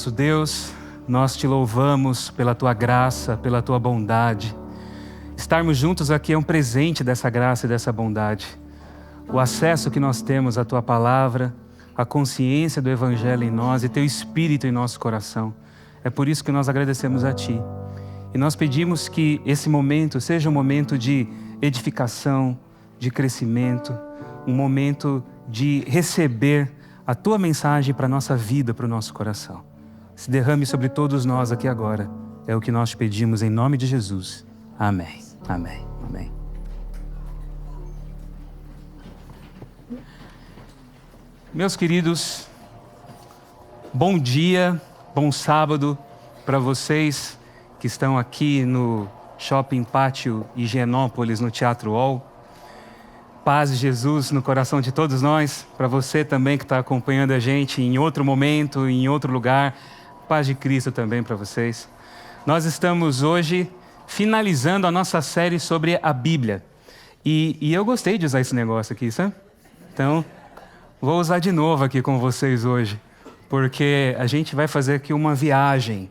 Nosso Deus, nós te louvamos pela tua graça, pela tua bondade. Estarmos juntos aqui é um presente dessa graça e dessa bondade. O acesso que nós temos à tua palavra, a consciência do Evangelho em nós e teu Espírito em nosso coração. É por isso que nós agradecemos a ti. E nós pedimos que esse momento seja um momento de edificação, de crescimento, um momento de receber a tua mensagem para a nossa vida, para o nosso coração. Se derrame sobre todos nós aqui agora. É o que nós te pedimos em nome de Jesus. Amém. Amém. Amém. Meus queridos, bom dia, bom sábado para vocês que estão aqui no Shopping Pátio Higienópolis, no Teatro UOL. Paz de Jesus no coração de todos nós, para você também que está acompanhando a gente em outro momento, em outro lugar. Paz de Cristo também para vocês. Nós estamos hoje finalizando a nossa série sobre a Bíblia. E eu gostei de usar esse negócio aqui, sabe? Então, vou usar de novo aqui com vocês hoje, porque a gente vai fazer aqui uma viagem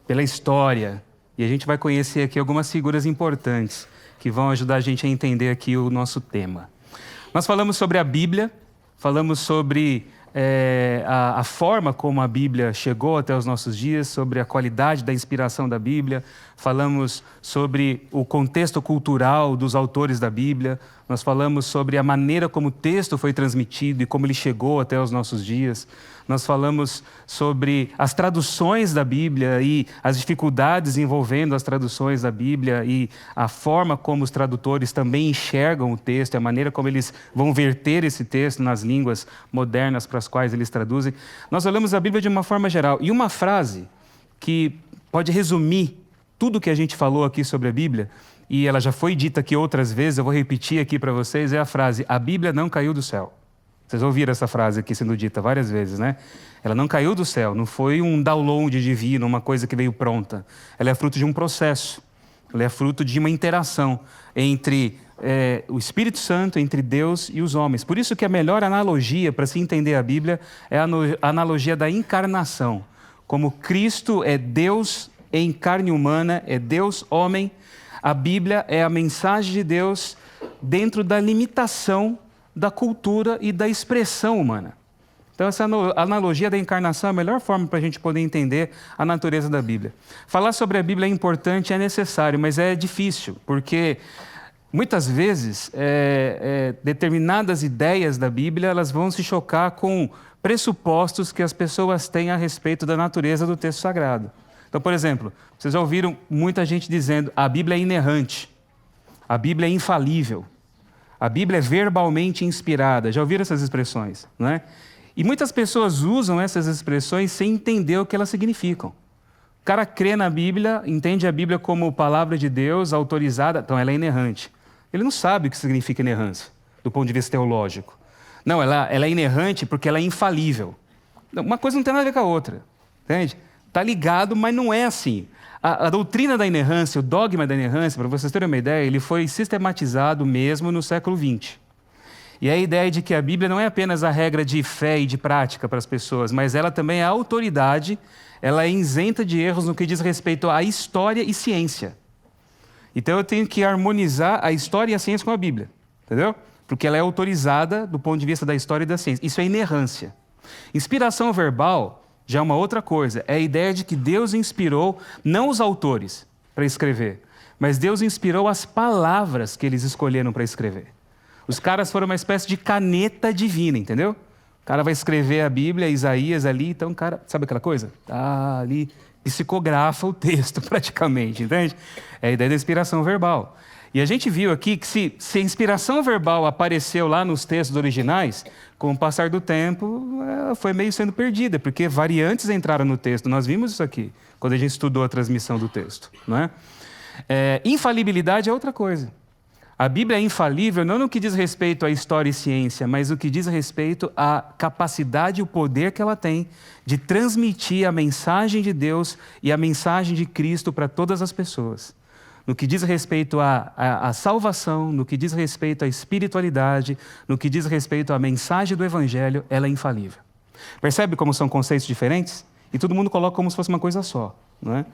pela história e a gente vai conhecer aqui algumas figuras importantes que vão ajudar a gente a entender aqui o nosso tema. Nós falamos sobre a Bíblia, falamos sobre a forma como a Bíblia chegou até os nossos dias, sobre a qualidade da inspiração da Bíblia, falamos sobre o contexto cultural dos autores da Bíblia, nós falamos sobre a maneira como o texto foi transmitido e como ele chegou até os nossos dias, nós falamos sobre as traduções da Bíblia e as dificuldades envolvendo as traduções da Bíblia e a forma como os tradutores também enxergam o texto, a maneira como eles vão verter esse texto nas línguas modernas para as quais eles traduzem. Nós olhamos a Bíblia de uma forma geral. E uma frase que pode resumir tudo o que a gente falou aqui sobre a Bíblia, e ela já foi dita aqui outras vezes, eu vou repetir aqui para vocês, é a frase: a Bíblia não caiu do céu. Vocês ouviram essa frase aqui sendo dita várias vezes, né? Ela não caiu do céu, não foi um download divino, uma coisa que veio pronta. Ela é fruto de um processo, ela é fruto de uma interação entre o Espírito Santo, entre Deus e os homens. Por isso que a melhor analogia para se entender a Bíblia é a analogia da encarnação. Como Cristo é Deus em carne humana, é Deus homem, a Bíblia é a mensagem de Deus dentro da limitação da cultura e da expressão humana. Então essa analogia da encarnação é a melhor forma para a gente poder entender a natureza da Bíblia. Falar sobre a Bíblia é importante, é necessário, mas é difícil, porque muitas vezes determinadas ideias da Bíblia elas vão se chocar com pressupostos que as pessoas têm a respeito da natureza do texto sagrado. Então, por exemplo, vocês já ouviram muita gente dizendo a Bíblia é inerrante, a Bíblia é infalível, a Bíblia é verbalmente inspirada. Já ouviram essas expressões, não é? E muitas pessoas usam essas expressões sem entender o que elas significam. O cara crê na Bíblia, entende a Bíblia como palavra de Deus, autorizada, então ela é inerrante. Ele não sabe o que significa inerrância, do ponto de vista teológico. Não, ela é inerrante porque ela é infalível. Uma coisa não tem nada a ver com a outra, entende? Está ligado, mas não é assim. A doutrina da inerrância, o dogma da inerrância, para vocês terem uma ideia, ele foi sistematizado mesmo no século XX. E a ideia de que a Bíblia não é apenas a regra de fé e de prática para as pessoas, mas ela também é a autoridade, ela é isenta de erros no que diz respeito à história e ciência. Então eu tenho que harmonizar a história e a ciência com a Bíblia, entendeu? Porque ela é autorizada do ponto de vista da história e da ciência. Isso é inerrância. Inspiração verbal já é uma outra coisa. É a ideia de que Deus inspirou não os autores para escrever, mas Deus inspirou as palavras que eles escolheram para escrever. Os caras foram uma espécie de caneta divina, entendeu? O cara vai escrever a Bíblia, Isaías ali, então o cara, sabe aquela coisa? Ali psicografa o texto praticamente, entende? É a ideia da inspiração verbal. E a gente viu aqui que se a inspiração verbal apareceu lá nos textos originais, com o passar do tempo, ela foi meio sendo perdida, porque variantes entraram no texto. Nós vimos isso aqui, quando a gente estudou a transmissão do texto, não é? Infalibilidade é outra coisa. A Bíblia é infalível não no que diz respeito à história e ciência, mas no que diz respeito à capacidade e o poder que ela tem de transmitir a mensagem de Deus e a mensagem de Cristo para todas as pessoas. No que diz respeito à salvação, no que diz respeito à espiritualidade, no que diz respeito à mensagem do Evangelho, ela é infalível. Percebe como são conceitos diferentes? e todo mundo coloca como se fosse uma coisa só, não é?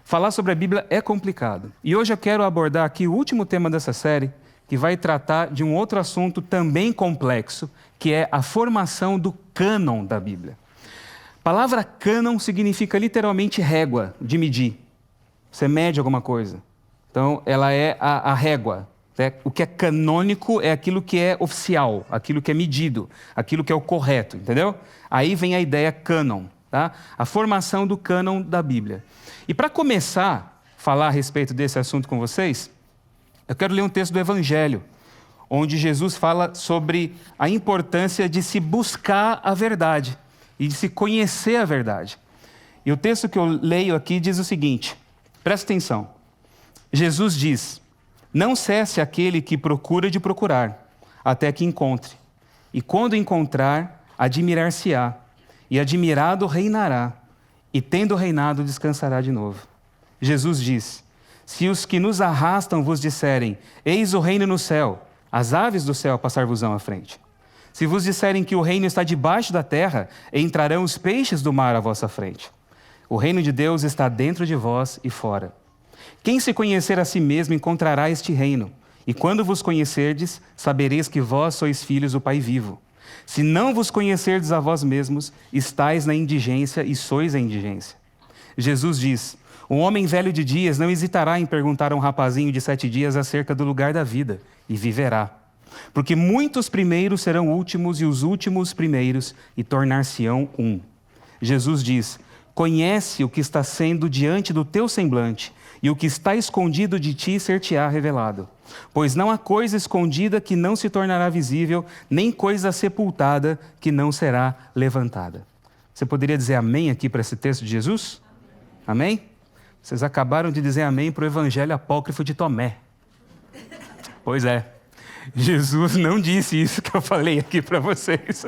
Falar sobre a Bíblia é complicado. E hoje eu quero abordar aqui o último tema dessa série, que vai tratar de um outro assunto também complexo, que é a formação do cânon da Bíblia. A palavra cânon significa literalmente régua, de medir. Você mede alguma coisa. Então, ela é a régua. O que é canônico é aquilo que é oficial, aquilo que é medido, aquilo que é o correto, entendeu? Aí vem a ideia cânon, tá? A formação do cânon da Bíblia. E para começar a falar a respeito desse assunto com vocês, eu quero ler um texto do Evangelho, onde Jesus fala sobre a importância de se buscar a verdade e de se conhecer a verdade. E o texto que eu leio aqui diz o seguinte, presta atenção. Jesus diz: não cesse aquele que procura de procurar, até que encontre. E quando encontrar, admirar-se-á, e admirado reinará, e tendo reinado, descansará de novo. Jesus diz: se os que nos arrastam vos disserem, eis o reino no céu, as aves do céu passar-vos-ão à frente. Se vos disserem que o reino está debaixo da terra, entrarão os peixes do mar à vossa frente. O reino de Deus está dentro de vós e fora. Quem se conhecer a si mesmo encontrará este reino. E quando vos conhecerdes, sabereis que vós sois filhos do Pai vivo. Se não vos conhecerdes a vós mesmos, estais na indigência e sois a indigência. Jesus diz: um homem velho de dias não hesitará em perguntar a um rapazinho de 7 dias acerca do lugar da vida, e viverá. Porque muitos primeiros serão últimos e os últimos primeiros, e tornar-se-ão um. Jesus diz: conhece o que está sendo diante do teu semblante, e o que está escondido de ti ser-te-á revelado. Pois não há coisa escondida que não se tornará visível, nem coisa sepultada que não será levantada. Você poderia dizer amém aqui para esse texto de Jesus? Amém? Vocês acabaram de dizer amém para o Evangelho Apócrifo de Tomé. Pois é. Jesus não disse isso que eu falei aqui para vocês.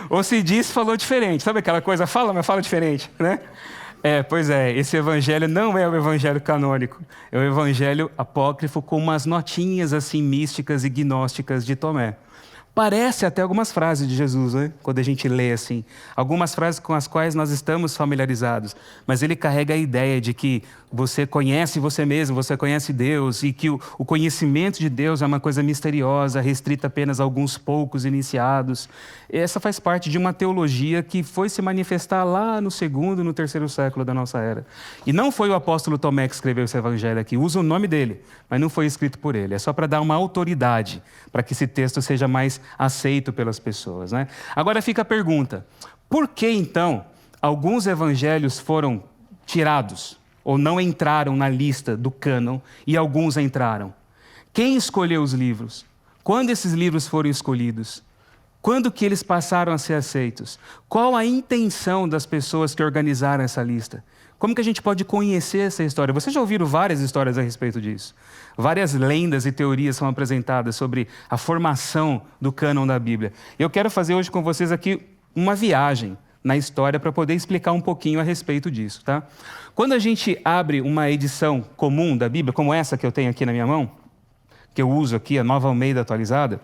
Ou se disse, falou diferente. Sabe aquela coisa, fala, mas fala diferente, né? Pois é, esse evangelho não é o evangelho canônico. É o evangelho apócrifo com umas notinhas assim místicas e gnósticas de Tomé. Parece até algumas frases de Jesus, né? Quando a gente lê assim. Algumas frases com as quais nós estamos familiarizados. Mas ele carrega a ideia de que você conhece você mesmo, você conhece Deus, e que o conhecimento de Deus é uma coisa misteriosa, restrita apenas a alguns poucos iniciados. Essa faz parte de uma teologia que foi se manifestar lá no 2º, no 3º século da nossa era. E não foi o apóstolo Tomé que escreveu esse evangelho aqui, usa o nome dele, mas não foi escrito por ele. É só para dar uma autoridade, para que esse texto seja mais aceito pelas pessoas, né? Agora fica a pergunta: por que então alguns evangelhos foram tirados ou não entraram na lista do cânon e alguns entraram? Quem escolheu os livros? Quando esses livros foram escolhidos? Quando que eles passaram a ser aceitos? Qual a intenção das pessoas que organizaram essa lista? Como que a gente pode conhecer essa história? Vocês já ouviram várias histórias a respeito disso. Várias lendas e teorias são apresentadas sobre a formação do cânon da Bíblia. Eu quero fazer hoje com vocês aqui uma viagem na história para poder explicar um pouquinho a respeito disso, tá? Quando a gente abre uma edição comum da Bíblia, como essa que eu tenho aqui na minha mão, que eu uso aqui, a Nova Almeida atualizada,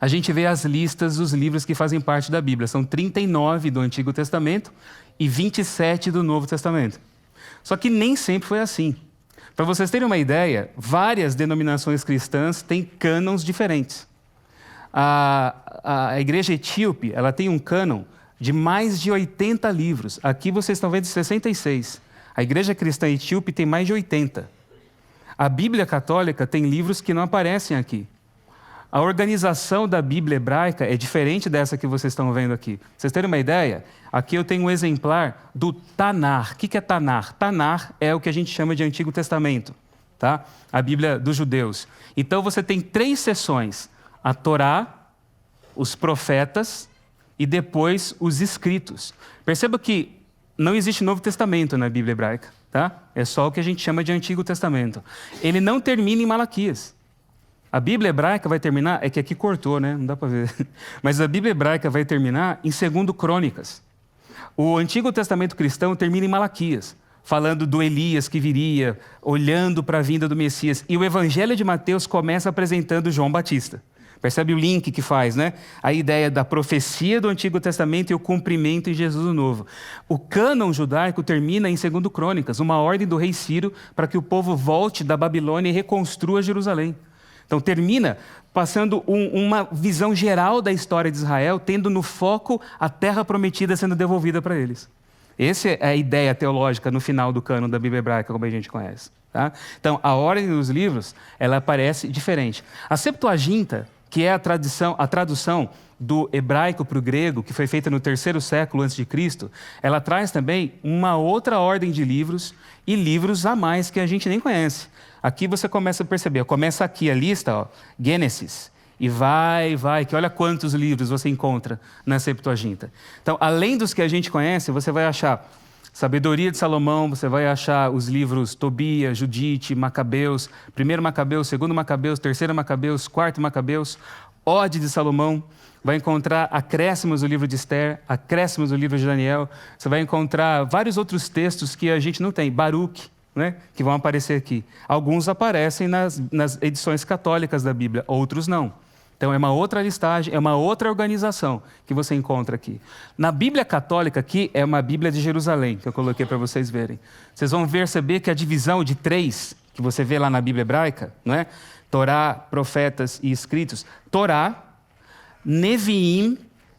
a gente vê as listas dos livros que fazem parte da Bíblia. São 39 do Antigo Testamento e 27 do Novo Testamento. Só que nem sempre foi assim. Para vocês terem uma ideia, várias denominações cristãs têm cânons diferentes. A igreja etíope, ela tem um cânon de mais de 80 livros. Aqui vocês estão vendo 66. A igreja cristã etíope tem mais de 80. A Bíblia católica tem livros que não aparecem aqui. A organização da Bíblia hebraica é diferente dessa que vocês estão vendo aqui. Pra vocês terem uma ideia, aqui eu tenho um exemplar do Tanar. O que é Tanar? Tanar é o que a gente chama de Antigo Testamento, tá? A Bíblia dos judeus. Então você tem 3 seções: a Torá, os profetas e depois os escritos. Perceba que não existe Novo Testamento na Bíblia hebraica, tá? É só o que a gente chama de Antigo Testamento. Ele não termina em Malaquias. A Bíblia hebraica vai terminar, é que aqui cortou, né? Não dá para ver. Mas a Bíblia hebraica vai terminar em 2 Crônicas. O Antigo Testamento cristão termina em Malaquias, falando do Elias que viria, olhando para a vinda do Messias. E o Evangelho de Mateus começa apresentando João Batista. Percebe o link que faz, né? A ideia da profecia do Antigo Testamento e o cumprimento em Jesus o Novo. O cânon judaico termina em 2 Crônicas, uma ordem do rei Ciro para que o povo volte da Babilônia e reconstrua Jerusalém. Então termina passando uma visão geral da história de Israel, tendo no foco a terra prometida sendo devolvida para eles. Essa é a ideia teológica no final do cânon da Bíblia hebraica, como a gente conhece. Tá? Então, a ordem dos livros, ela aparece diferente. A Septuaginta, que é a tradução do hebraico para o grego, que foi feita no 3º século a.C., ela traz também uma outra ordem de livros e livros a mais que a gente nem conhece. Aqui você começa a perceber, começa aqui a lista, ó, Gênesis, e vai, que olha quantos livros você encontra na Septuaginta. Então, além dos que a gente conhece, você vai achar Sabedoria de Salomão, você vai achar os livros Tobias, Judite, Macabeus, 1 Macabeus, 2 Macabeus, 3 Macabeus, 4 Macabeus, Ode de Salomão, vai encontrar acréscimos do livro de Esther, acréscimos do livro de Daniel, você vai encontrar vários outros textos que a gente não tem, Baruque, né, que vão aparecer aqui. Alguns aparecem nas edições católicas da Bíblia, outros não. Então, é uma outra listagem, é uma outra organização que você encontra aqui. Na Bíblia Católica, aqui, é uma Bíblia de Jerusalém, que eu coloquei para vocês verem. Vocês vão perceber que a divisão de 3, que você vê lá na Bíblia hebraica, não é? Torá, profetas e escritos. Torá, Neviim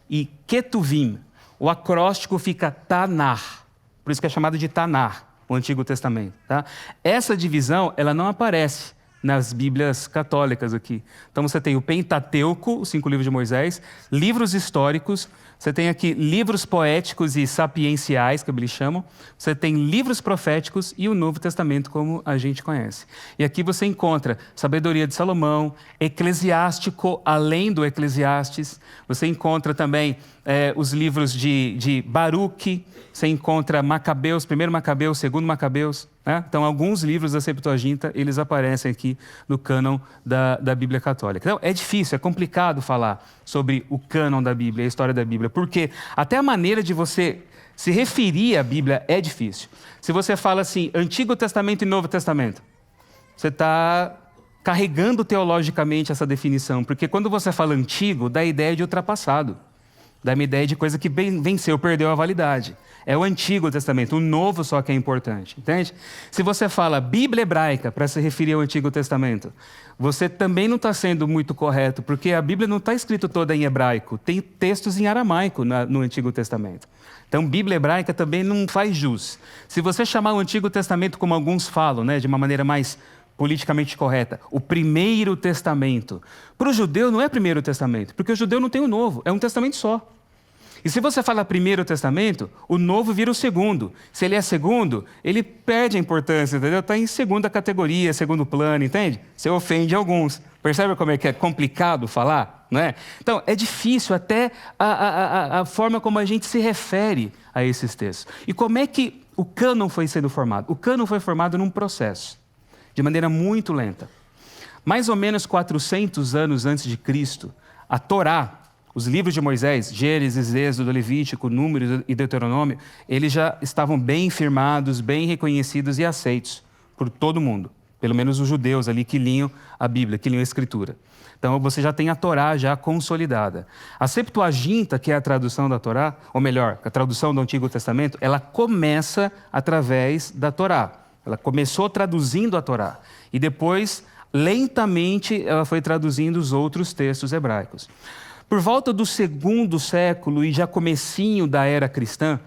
e Ketuvim. O acróstico fica Tanar. Por isso que é chamado de Tanar, o Antigo Testamento. Tá? Essa divisão, ela não aparece nas Bíblias católicas aqui. Então você tem o Pentateuco, os 5 livros de Moisés, livros históricos, você tem aqui livros poéticos e sapienciais, que eles chamam, você tem livros proféticos e o Novo Testamento, como a gente conhece. E aqui você encontra Sabedoria de Salomão, Eclesiástico, além do Eclesiastes, você encontra também os livros de Baruque, você encontra Macabeus, 1 Macabeus, 2 Macabeus. Né? Então, alguns livros da Septuaginta, eles aparecem aqui no cânon da Bíblia Católica. Então, é difícil, é complicado falar sobre o cânon da Bíblia, a história da Bíblia, porque até a maneira de você se referir à Bíblia é difícil. Se você fala assim, Antigo Testamento e Novo Testamento, você está carregando teologicamente essa definição, porque quando você fala antigo, dá a ideia de ultrapassado. Dá uma ideia de coisa que venceu, perdeu a validade. É o Antigo Testamento, o Novo só que é importante, entende? Se você fala Bíblia hebraica para se referir ao Antigo Testamento, você também não está sendo muito correto, porque a Bíblia não está escrita toda em hebraico, tem textos em aramaico no Antigo Testamento. Então, Bíblia hebraica também não faz jus. Se você chamar o Antigo Testamento, como alguns falam, né, de uma maneira mais politicamente correta, o Primeiro Testamento. Para o judeu não é Primeiro Testamento, porque o judeu não tem o Novo, é um testamento só. E se você fala Primeiro Testamento, o Novo vira o Segundo. Se ele é segundo, ele perde a importância, entendeu? Está em segunda categoria, segundo plano, entende? Você ofende alguns. Percebe como é que é complicado falar? Não é? Então, é difícil até a forma como a gente se refere a esses textos. E como é que o cânon foi sendo formado? O cânon foi formado num processo, de maneira muito lenta. Mais ou menos 400 anos antes de Cristo, a Torá, os livros de Moisés, Gênesis, Êxodo, Levítico, Números e Deuteronômio, eles já estavam bem firmados, bem reconhecidos e aceitos por todo mundo. Pelo menos os judeus ali que liam a Bíblia, que liam a Escritura. Então você já tem a Torá já consolidada. A Septuaginta, que é a tradução da Torá, ou melhor, a tradução do Antigo Testamento, ela começa através da Torá. Ela começou traduzindo a Torá. E depois, lentamente, ela foi traduzindo os outros textos hebraicos. Por volta do 2º século e já comecinho da era cristã,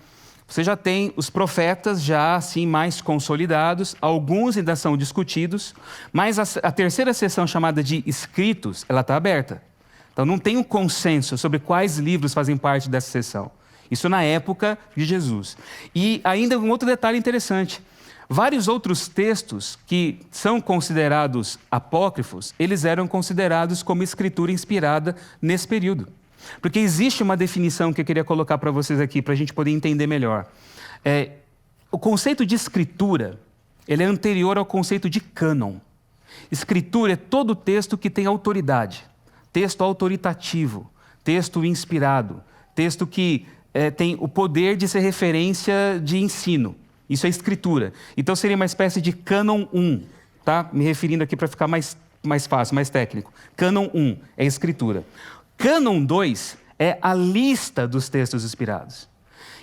você já tem os profetas já assim mais consolidados, alguns ainda são discutidos, mas a terceira seção chamada de escritos, ela está aberta. Então não tem um consenso sobre quais livros fazem parte dessa seção. Isso na época de Jesus. E ainda um outro detalhe interessante. Vários outros textos que são considerados apócrifos, eles eram considerados como escritura inspirada nesse período. Porque existe uma definição que eu queria colocar para vocês aqui, para a gente poder entender melhor. O conceito de escritura, ele é anterior ao conceito de cânon. Escritura é todo texto que tem autoridade, texto autoritativo, texto inspirado, texto que tem o poder de ser referência de ensino. Isso é escritura. Então seria uma espécie de cânon 1, tá? Me referindo aqui para ficar mais mais fácil, mais técnico. Cânon 1 é a escritura. Cânon 2 é a lista dos textos inspirados.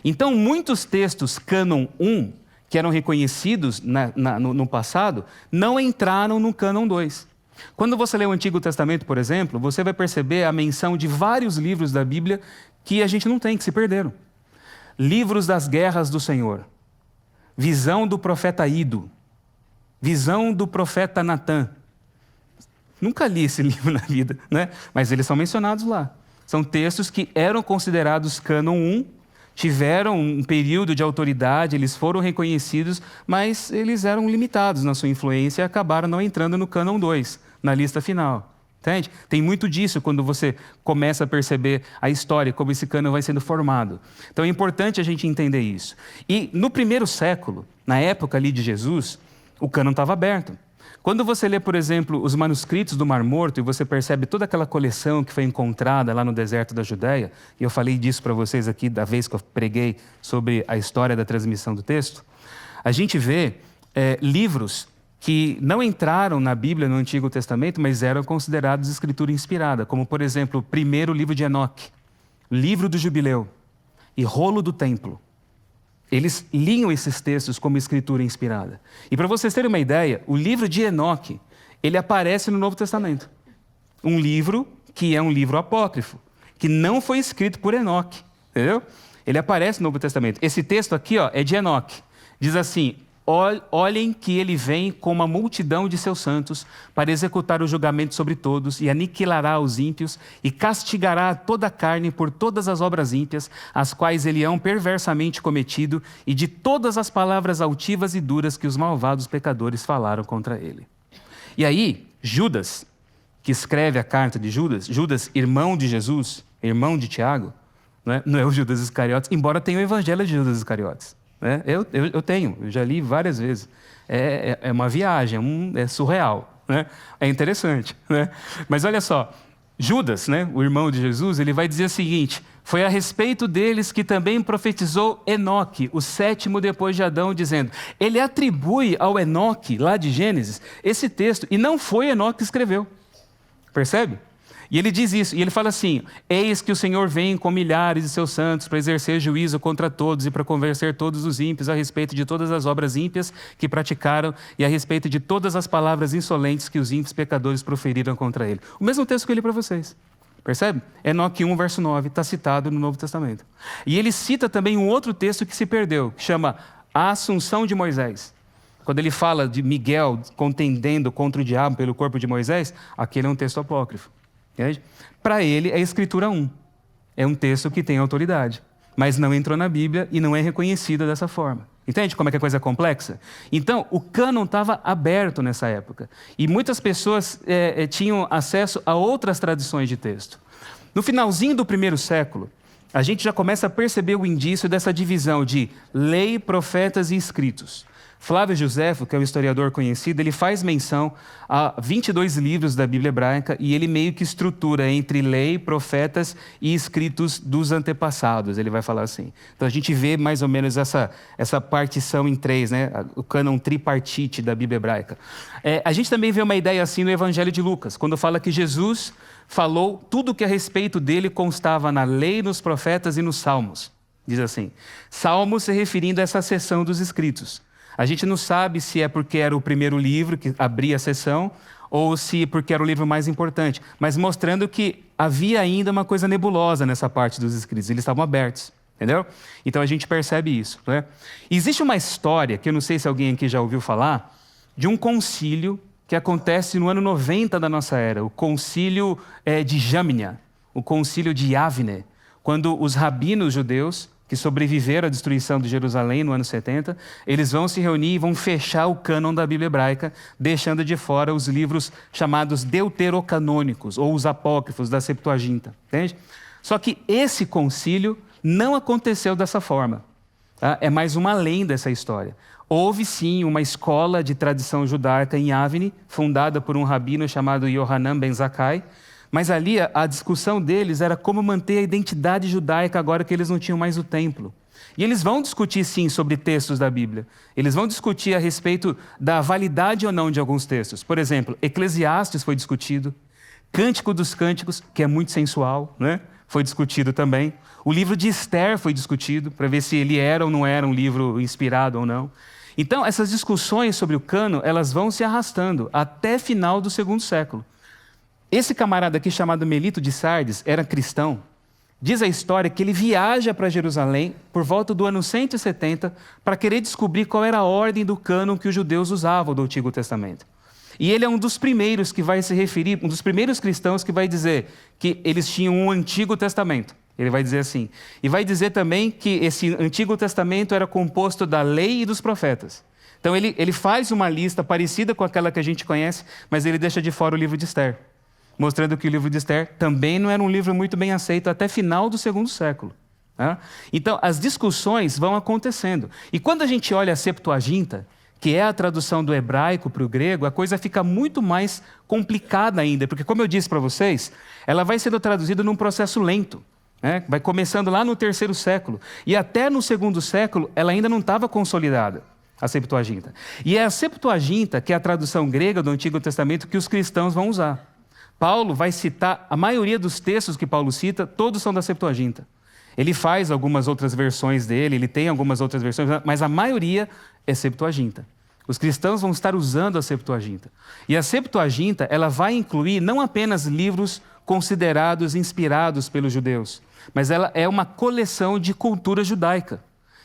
Então, muitos textos cânon 1, que eram reconhecidos no passado, não entraram no cânon 2. Quando você lê o Antigo Testamento, por exemplo, você vai perceber a menção de vários livros da Bíblia que a gente não tem, que se perderam. Livros das guerras do Senhor, visão do profeta Ido, visão do profeta Natã. Nunca li esse livro na vida, né? Mas eles são mencionados lá. São textos que eram considerados cânon 1, tiveram um período de autoridade, eles foram reconhecidos, mas eles eram limitados na sua influência e acabaram não entrando no cânon 2, na lista final. Entende? Tem muito disso quando você começa a perceber a história, como esse cânon vai sendo formado. Então é importante a gente entender isso. E no primeiro século, na época ali de Jesus, o cânon estava aberto. Quando você lê, por exemplo, os manuscritos do Mar Morto e você percebe toda aquela coleção que foi encontrada lá no deserto da Judéia, e eu falei disso para vocês aqui da vez que eu preguei sobre a história da transmissão do texto, a gente vê livros que não entraram na Bíblia no Antigo Testamento, mas eram considerados escritura inspirada, como, por exemplo, o primeiro livro de Enoque, livro do Jubileu e rolo do templo. Eles liam esses textos como escritura inspirada. E para vocês terem uma ideia, o livro de Enoque, ele aparece no Novo Testamento. Um livro que é um livro apócrifo, que não foi escrito por Enoque, entendeu? Ele aparece no Novo Testamento. Esse texto aqui, é de Enoque. Diz assim: olhem que ele vem com uma multidão de seus santos para executar o julgamento sobre todos e aniquilará os ímpios e castigará toda a carne por todas as obras ímpias, as quais ele hão perversamente cometido, e de todas as palavras altivas e duras que os malvados pecadores falaram contra ele. E aí, Judas, que escreve a carta de Judas, irmão de Jesus, irmão de Tiago, não é o Judas Iscariotes, embora tenha o evangelho de Judas Iscariotes. Eu tenho, eu já li várias vezes. É uma viagem, é surreal, né? É interessante, né? Mas olha só, Judas, o irmão de Jesus, ele vai dizer o seguinte: foi a respeito deles que também profetizou Enoque, o sétimo depois de Adão, dizendo. Ele atribui ao Enoque, lá de Gênesis, esse texto, e não foi Enoque que escreveu. Percebe? E ele diz isso, e ele fala assim: eis que o Senhor vem com milhares de seus santos para exercer juízo contra todos e para convencer todos os ímpios a respeito de todas as obras ímpias que praticaram e a respeito de todas as palavras insolentes que os ímpios pecadores proferiram contra ele. O mesmo texto que eu li para vocês. Percebe? Enoque 1, verso 9, está citado no Novo Testamento. E ele cita também um outro texto que se perdeu, que chama A Assunção de Moisés. Quando ele fala de Miguel contendendo contra o diabo pelo corpo de Moisés, aquele é um texto apócrifo. Para ele é Escritura 1. É um texto que tem autoridade, mas não entrou na Bíblia e não é reconhecido dessa forma. Entende como é que a coisa é complexa? Então, o cânon estava aberto nessa época. E muitas pessoas tinham acesso a outras tradições de texto. No finalzinho do primeiro século, a gente já começa a perceber o indício dessa divisão de lei, profetas e escritos. Flávio Joséfo, que é um historiador conhecido, ele faz menção a 22 livros da Bíblia hebraica e ele meio que estrutura entre lei, profetas e escritos dos antepassados, ele vai falar assim. Então a gente vê mais ou menos essa partição em três, o cânon tripartite da Bíblia hebraica. A gente também vê uma ideia assim no Evangelho de Lucas, quando fala que Jesus falou tudo que a respeito dele constava na lei, nos profetas e nos salmos. Diz assim, salmos se referindo a essa seção dos escritos. A gente não sabe se é porque era o primeiro livro que abria a sessão ou se porque era o livro mais importante, mas mostrando que havia ainda uma coisa nebulosa nessa parte dos escritos, eles estavam abertos, entendeu? Então a gente percebe isso, né? Existe uma história, que eu não sei se alguém aqui já ouviu falar, de um concílio que acontece no ano 90 da nossa era, o concílio de Jamnia, o concílio de Yavne, quando os rabinos judeus que sobreviveram à destruição de Jerusalém no ano 70, eles vão se reunir e vão fechar o cânon da Bíblia hebraica, deixando de fora os livros chamados deuterocanônicos, ou os apócrifos da Septuaginta, entende? Só que esse concílio não aconteceu dessa forma. Tá? É mais uma lenda essa história. Houve sim uma escola de tradição judaica em Yavne, fundada por um rabino chamado Yohanan ben Zakkai, mas ali a discussão deles era como manter a identidade judaica agora que eles não tinham mais o templo. E eles vão discutir, sim, sobre textos da Bíblia. Eles vão discutir a respeito da validade ou não de alguns textos. Por exemplo, Eclesiastes foi discutido. Cântico dos Cânticos, que é muito sensual, né? Foi discutido também. O livro de Esther foi discutido, para ver se ele era ou não era um livro inspirado ou não. Então, essas discussões sobre o cânon, elas vão se arrastando até final do segundo século. Esse camarada aqui, chamado Melito de Sardes, era cristão. Diz a história que ele viaja para Jerusalém por volta do ano 170 para querer descobrir qual era a ordem do cânon que os judeus usavam do Antigo Testamento. E ele é um dos primeiros que vai se referir, um dos primeiros cristãos que vai dizer que eles tinham um Antigo Testamento. Ele vai dizer assim. E vai dizer também que esse Antigo Testamento era composto da lei e dos profetas. Então ele faz uma lista parecida com aquela que a gente conhece, mas ele deixa de fora o livro de Esther, mostrando que o livro de Esther também não era um livro muito bem aceito até final do segundo século. Tá? Então, as discussões vão acontecendo. E quando a gente olha a Septuaginta, que é a tradução do hebraico para o grego, a coisa fica muito mais complicada ainda, porque, como eu disse para vocês, ela vai sendo traduzida num processo lento. Vai começando lá no terceiro século. E até no segundo século, ela ainda não estava consolidada, a Septuaginta. E é a Septuaginta, que é a tradução grega do Antigo Testamento, que os cristãos vão usar. Paulo vai citar, a maioria dos textos que Paulo cita, todos são da Septuaginta. Ele faz algumas outras versões dele, ele tem algumas outras versões, mas a maioria é Septuaginta. Os cristãos vão estar usando a Septuaginta. E a Septuaginta, ela vai incluir não apenas livros considerados inspirados pelos judeus, mas ela é uma coleção de cultura judaica.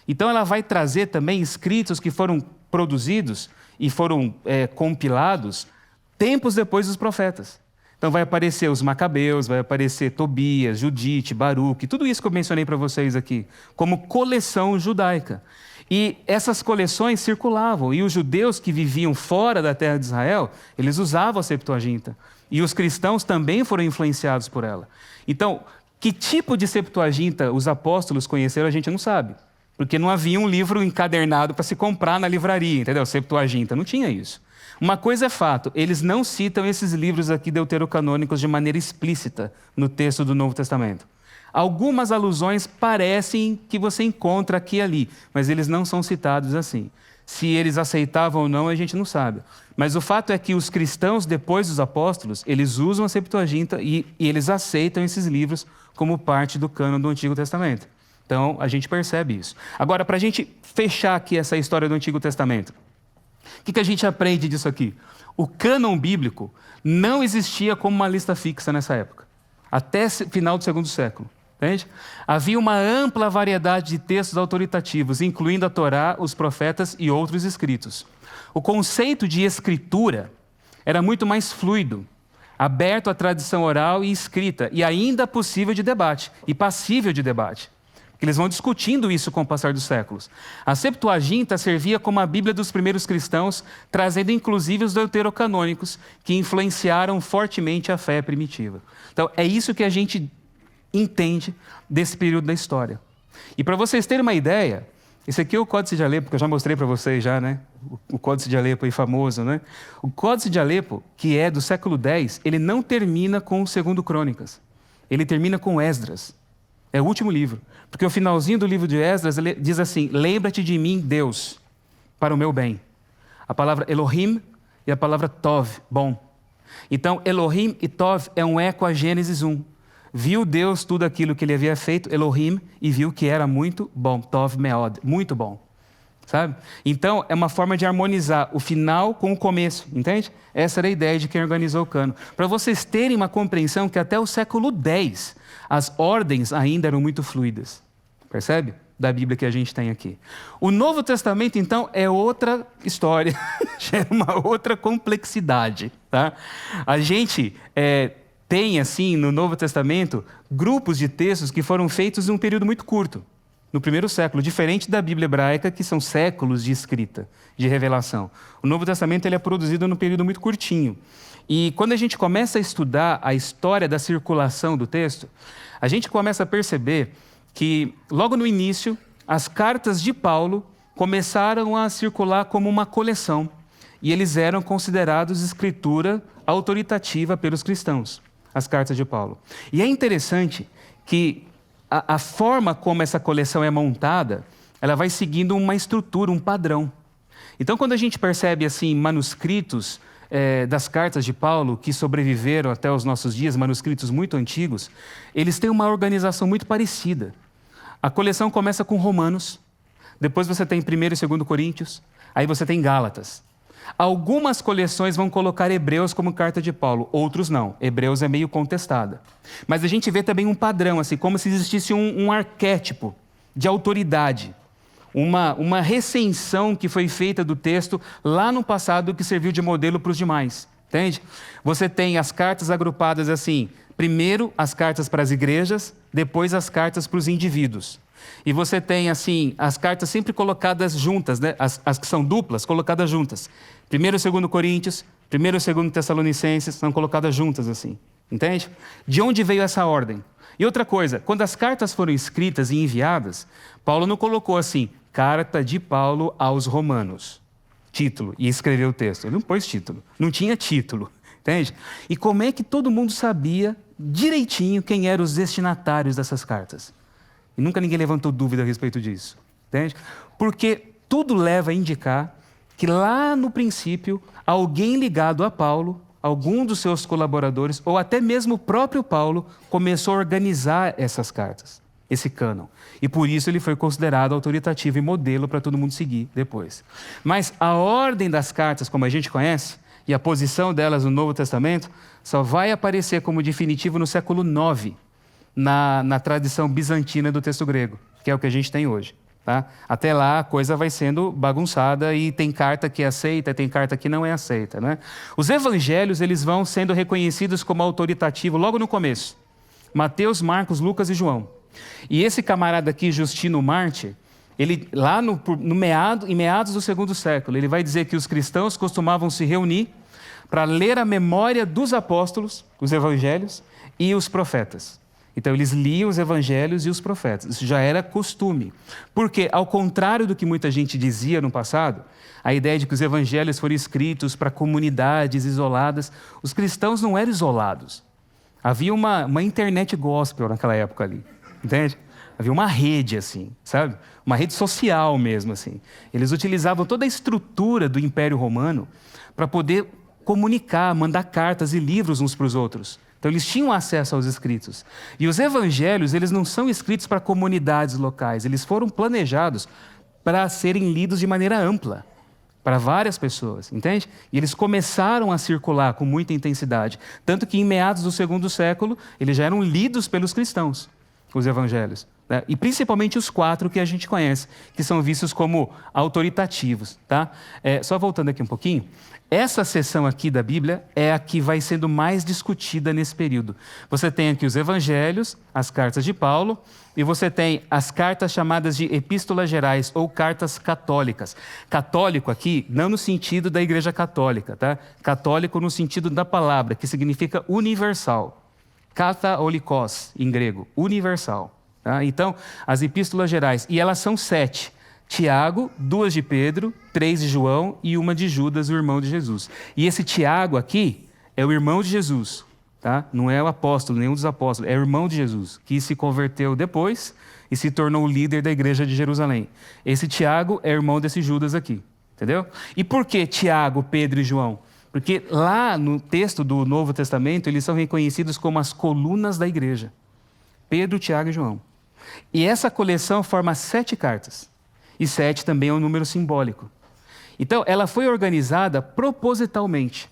Então ela vai trazer também escritos que foram produzidos e foram compilados tempos depois dos profetas. Então vai aparecer os Macabeus, vai aparecer Tobias, Judite, Baruque, tudo isso que eu mencionei para vocês aqui, como coleção judaica. E essas coleções circulavam, e os judeus que viviam fora da terra de Israel, eles usavam a Septuaginta. E os cristãos também foram influenciados por ela. Então, que tipo de Septuaginta os apóstolos conheceram, a gente não sabe. Porque não havia um livro encadernado para se comprar na livraria, entendeu? Septuaginta, não tinha isso. Uma coisa é fato, eles não citam esses livros aqui deuterocanônicos de maneira explícita no texto do Novo Testamento. Algumas alusões parecem que você encontra aqui e ali, mas eles não são citados assim. Se eles aceitavam ou não, a gente não sabe. Mas o fato é que os cristãos, depois dos apóstolos, eles usam a Septuaginta e eles aceitam esses livros como parte do cânon do Antigo Testamento. Então, a gente percebe isso. Agora, para a gente fechar aqui essa história do Antigo Testamento, o que a gente aprende disso aqui? O cânon bíblico não existia como uma lista fixa nessa época, até final do segundo século. Entende? Havia uma ampla variedade de textos autoritativos, incluindo a Torá, os profetas e outros escritos. O conceito de escritura era muito mais fluido, aberto à tradição oral e escrita, e ainda possível de debate, e passível de debate. Eles vão discutindo isso com o passar dos séculos. A Septuaginta servia como a Bíblia dos primeiros cristãos, trazendo inclusive os deuterocanônicos, que influenciaram fortemente a fé primitiva. Então, é isso que a gente entende desse período da história. E para vocês terem uma ideia, esse aqui é o Códice de Alepo, que eu já mostrei para vocês já, né? O Códice de Alepo aí famoso, né? O Códice de Alepo, que é do século X, ele não termina com o Segundo Crônicas. Ele termina com Esdras. É o último livro. Porque o finalzinho do livro de Esdras ele diz assim: lembra-te de mim, Deus, para o meu bem. A palavra Elohim e a palavra Tov, bom. Então, Elohim e Tov é um eco a Gênesis 1. Viu Deus tudo aquilo que ele havia feito, Elohim, e viu que era muito bom. Tov meod, muito bom. Sabe? Então, é uma forma de harmonizar o final com o começo, entende? Essa era a ideia de quem organizou o cânon. Para vocês terem uma compreensão que até o século X, as ordens ainda eram muito fluidas. Percebe? Da Bíblia que a gente tem aqui. O Novo Testamento, então, é outra história. É uma outra complexidade. Tá? A gente tem, assim, no Novo Testamento, grupos de textos que foram feitos em um período muito curto. No primeiro século, diferente da Bíblia hebraica, que são séculos de escrita, de revelação. O Novo Testamento ele é produzido num período muito curtinho. E quando a gente começa a estudar a história da circulação do texto, a gente começa a perceber que, logo no início, as cartas de Paulo começaram a circular como uma coleção. E eles eram considerados escritura autoritativa pelos cristãos, as cartas de Paulo. E é interessante que a forma como essa coleção é montada, ela vai seguindo uma estrutura, um padrão. Então, quando a gente percebe assim manuscritos das cartas de Paulo que sobreviveram até os nossos dias, manuscritos muito antigos, eles têm uma organização muito parecida. A coleção começa com Romanos, depois você tem 1º e 2º Coríntios, aí você tem Gálatas. Algumas coleções vão colocar Hebreus como carta de Paulo, outros não. Hebreus é meio contestada. Mas a gente vê também um padrão, assim, como se existisse um arquétipo de autoridade. Uma recensão que foi feita do texto lá no passado que serviu de modelo para os demais, entende? Você tem as cartas agrupadas assim, primeiro as cartas para as igrejas, depois as cartas para os indivíduos. E você tem assim, as cartas sempre colocadas juntas, né? As que são duplas, colocadas juntas. 1º e 2º Coríntios, 1º e 2º Tessalonicenses, são colocadas juntas assim, entende? De onde veio essa ordem? E outra coisa, quando as cartas foram escritas e enviadas, Paulo não colocou assim, carta de Paulo aos Romanos, título, e escreveu o texto. Ele não pôs título, não tinha título, entende? E como é que todo mundo sabia direitinho quem eram os destinatários dessas cartas? E nunca ninguém levantou dúvida a respeito disso, entende? Porque tudo leva a indicar que lá no princípio, alguém ligado a Paulo, algum dos seus colaboradores, ou até mesmo o próprio Paulo, começou a organizar essas cartas, esse cânon. E por isso ele foi considerado autoritativo e modelo para todo mundo seguir depois. Mas a ordem das cartas, como a gente conhece, e a posição delas no Novo Testamento, só vai aparecer como definitivo no século IX, na tradição bizantina do texto grego, que é o que a gente tem hoje. Tá? Até lá a coisa vai sendo bagunçada e tem carta que é aceita, tem carta que não é aceita. Né? Os evangelhos eles vão sendo reconhecidos como autoritativos logo no começo. Mateus, Marcos, Lucas e João. E esse camarada aqui, Justino Mártir, ele, lá em meados do 2º século, ele vai dizer que os cristãos costumavam se reunir para ler a memória dos apóstolos, os evangelhos, e os profetas. Então, eles liam os evangelhos e os profetas. Isso já era costume. Porque, ao contrário do que muita gente dizia no passado, a ideia de que os evangelhos foram escritos para comunidades isoladas, os cristãos não eram isolados. Havia uma internet gospel naquela época ali, entende? Havia uma rede, assim, sabe? Uma rede social mesmo, assim. Eles utilizavam toda a estrutura do Império Romano para poder comunicar, mandar cartas e livros uns para os outros. Então, eles tinham acesso aos escritos. E os evangelhos, eles não são escritos para comunidades locais. Eles foram planejados para serem lidos de maneira ampla, para várias pessoas, entende? E eles começaram a circular com muita intensidade. Tanto que, em meados do 2º século, eles já eram lidos pelos cristãos, os evangelhos. Né? E principalmente os 4 que a gente conhece, que são vistos como autoritativos. Tá? Só voltando aqui um pouquinho. Essa seção aqui da Bíblia é a que vai sendo mais discutida nesse período. Você tem aqui os evangelhos, as cartas de Paulo, e você tem as cartas chamadas de epístolas gerais ou cartas católicas. Católico aqui, não no sentido da Igreja Católica, tá? Católico no sentido da palavra, que significa universal. Katholikos, em grego, universal. Tá? Então, as epístolas gerais, e elas são 7. Tiago, 2 de Pedro, 3 de João e 1 de Judas, o irmão de Jesus. E esse Tiago aqui é o irmão de Jesus, tá? Não é o apóstolo, nenhum dos apóstolos, é o irmão de Jesus, que se converteu depois e se tornou o líder da igreja de Jerusalém. Esse Tiago é irmão desse Judas aqui, entendeu? E por que Tiago, Pedro e João? Porque lá no texto do Novo Testamento, eles são reconhecidos como as colunas da igreja. Pedro, Tiago e João. E essa coleção forma 7 cartas. E 7 também é um número simbólico. Então, ela foi organizada propositalmente,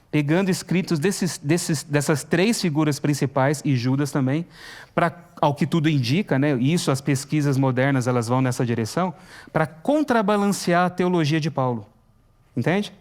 pegando escritos dessas 3 figuras principais, e Judas também, ao que tudo indica, né, isso as pesquisas modernas elas vão nessa direção, para contrabalancear a teologia de Paulo. Entende?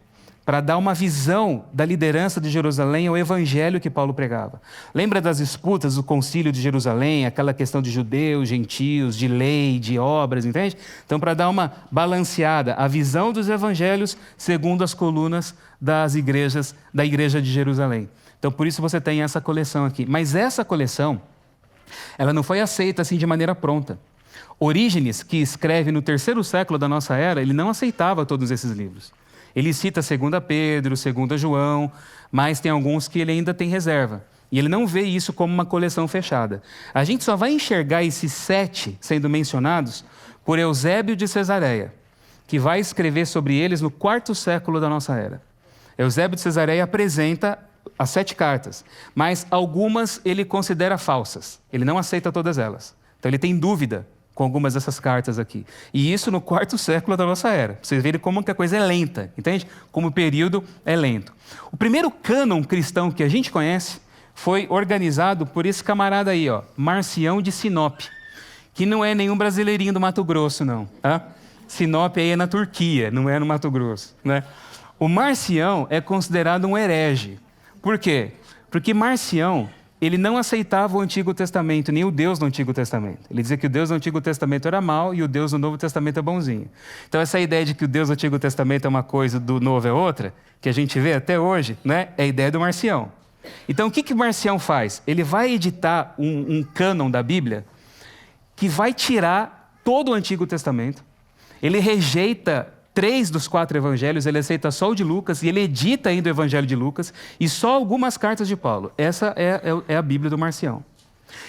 Para dar uma visão da liderança de Jerusalém ao evangelho que Paulo pregava. Lembra das disputas do concílio de Jerusalém, aquela questão de judeus, gentios, de lei, de obras, entende? Então, para dar uma balanceada, a visão dos evangelhos segundo as colunas das igrejas, da igreja de Jerusalém. Então, por isso você tem essa coleção aqui. Mas essa coleção, ela não foi aceita assim de maneira pronta. Orígenes, que escreve no 3º século da nossa era, ele não aceitava todos esses livros. Ele cita 2 Pedro, 2 João, mas tem alguns que ele ainda tem reserva. E ele não vê isso como uma coleção fechada. A gente só vai enxergar esses 7 sendo mencionados por Eusébio de Cesareia, que vai escrever sobre eles no 4º século da nossa era. Eusébio de Cesareia apresenta as 7 cartas, mas algumas ele considera falsas. Ele não aceita todas elas. Então ele tem dúvida com algumas dessas cartas aqui. E isso no 4º século da nossa era. Vocês verem como que a coisa é lenta, entende? Como o período é lento. O primeiro cânon cristão que a gente conhece foi organizado por esse camarada aí, ó, Marcião de Sinop, que não é nenhum brasileirinho do Mato Grosso, não. Tá? Sinop aí é na Turquia, não é no Mato Grosso, né? O Marcião é considerado um herege. Por quê? Porque Marcião, ele não aceitava o Antigo Testamento, nem o Deus do Antigo Testamento. Ele dizia que o Deus do Antigo Testamento era mau e o Deus do Novo Testamento é bonzinho. Então essa ideia de que o Deus do Antigo Testamento é uma coisa, do Novo é outra, que a gente vê até hoje, né? É a ideia do Marcião. Então o que Marcião faz? Ele vai editar um cânon da Bíblia que vai tirar todo o Antigo Testamento. Ele rejeita 3 dos 4 evangelhos, ele aceita só o de Lucas e ele edita ainda o evangelho de Lucas e só algumas cartas de Paulo. Essa é a Bíblia do Marcião.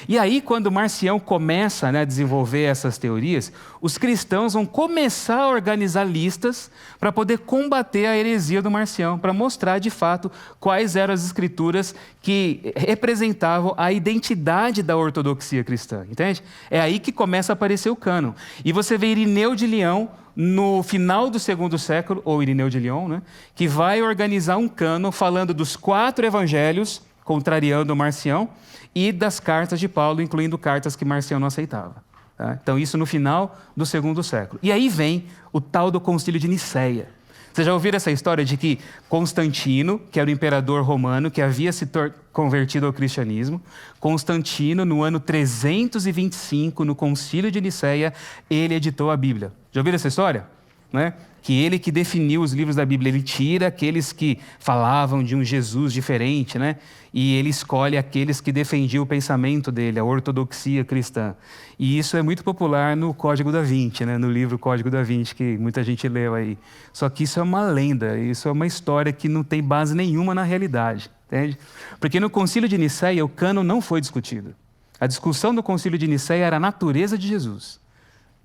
E aí, quando Marcião começa, né, a desenvolver essas teorias, os cristãos vão começar a organizar listas para poder combater a heresia do Marcião, para mostrar de fato quais eram as escrituras que representavam a identidade da ortodoxia cristã, entende? É aí que começa a aparecer o cânon. E você vê Irineu de Lyon no final do 2º século, ou Irineu de Lyon, né, que vai organizar um cânon falando dos 4 evangelhos, contrariando o Marcião, e das cartas de Paulo, incluindo cartas que Marcião não aceitava. Tá? Então, isso no final do 2º século. E aí vem o tal do Concílio de Nicéia. Vocês já ouviram essa história de que Constantino, que era o imperador romano, que havia se convertido ao cristianismo, Constantino, no ano 325, no Concílio de Nicéia, ele editou a Bíblia. Já ouviram essa história? Né? Que ele que definiu os livros da Bíblia, ele tira aqueles que falavam de um Jesus diferente, né? E ele escolhe aqueles que defendiam o pensamento dele, a ortodoxia cristã. E isso é muito popular no Código da Vinci, né? No livro Código da Vinci, que muita gente leu aí. Só que isso é uma lenda, isso é uma história que não tem base nenhuma na realidade, entende? Porque no Concílio de Nicéia, o cânon não foi discutido. A discussão do Concílio de Nicéia era a natureza de Jesus.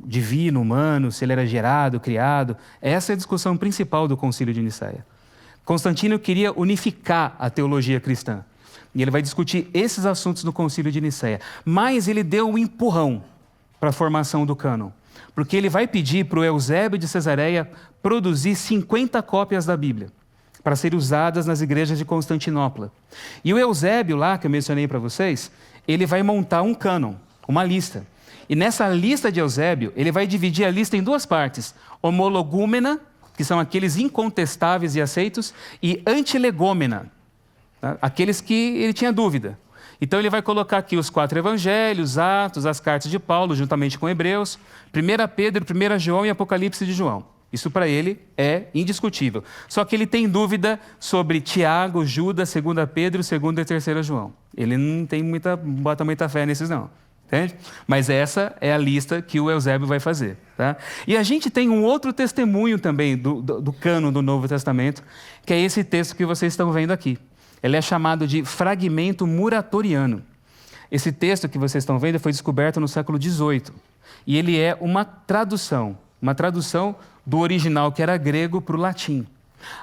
Divino, humano, se ele era gerado, criado. Essa é a discussão principal do Concílio de Nicéia. Constantino queria unificar a teologia cristã. E ele vai discutir esses assuntos no Concílio de Nicéia. Mas ele deu um empurrão para a formação do cânon. Porque ele vai pedir para o Eusébio de Cesareia produzir 50 cópias da Bíblia para serem usadas nas igrejas de Constantinopla. E o Eusébio lá, que eu mencionei para vocês, ele vai montar um cânon, uma lista. E nessa lista de Eusébio, ele vai dividir a lista em 2 partes. Homologúmena, que são aqueles incontestáveis e aceitos, e antilegômena, tá? Aqueles que ele tinha dúvida. Então ele vai colocar aqui os 4 evangelhos, Atos, as cartas de Paulo, juntamente com Hebreus, 1 Pedro, 1 João e Apocalipse de João. Isso para ele é indiscutível. Só que ele tem dúvida sobre Tiago, Judas, 2 Pedro, 2 e 3 João. Ele não bota muita fé nesses não. Entende? Mas essa é a lista que o Eusébio vai fazer. Tá? E a gente tem um outro testemunho também do cânon do Novo Testamento, que é esse texto que vocês estão vendo aqui. Ele é chamado de fragmento muratoriano. Esse texto que vocês estão vendo foi descoberto no século XVIII. E ele é uma tradução do original que era grego para o latim.